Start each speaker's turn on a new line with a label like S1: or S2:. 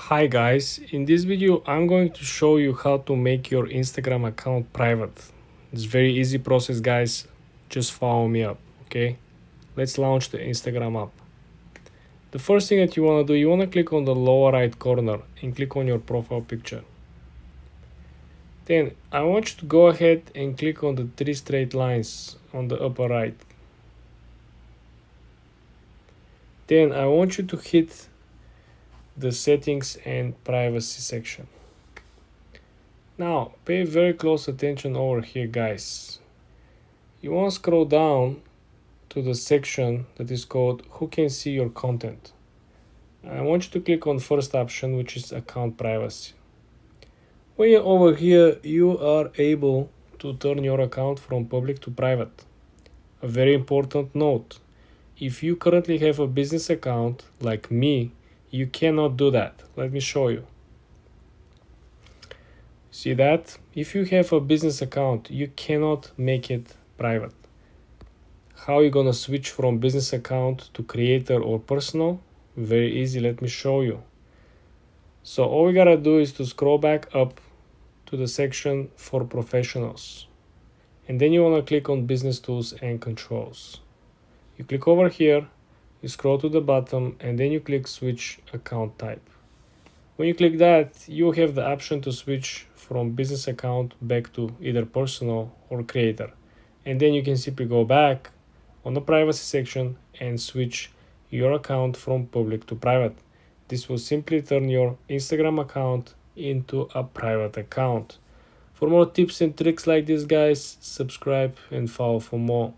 S1: Hi guys, in this video I'm going to show you how to make your Instagram account private. It's very easy process guys, just follow me up, okay? Let's launch the Instagram app. The first thing that you want to do, you want to click on the lower right corner and click on your profile picture. Then I want you to go ahead and click on the three straight lines on the upper right. Then I want you to hit the settings and privacy section. Now pay very close attention over here guys. You want to scroll down to the section that is called who can see your content. I want you to click on first option, which is account privacy. When you're over here, you are able to turn your account from public to private. A very important note, if you currently have a business account like me, you cannot do that. Let me show you. See that? If you have a business account, you cannot make it private. How you gonna switch from business account to creator or personal? Very easy, let me show you. So all we gotta do is to scroll back up to the section for professionals. And then you wanna click on business tools and controls. You click over here, you scroll to the bottom, and then you click switch account type. When you click that, you have the option to switch from business account back to either personal or creator. And then you can simply go back on the privacy section and switch your account from public to private. This will simply turn your Instagram account into a private account. For more tips and tricks like this guys, subscribe and follow for more.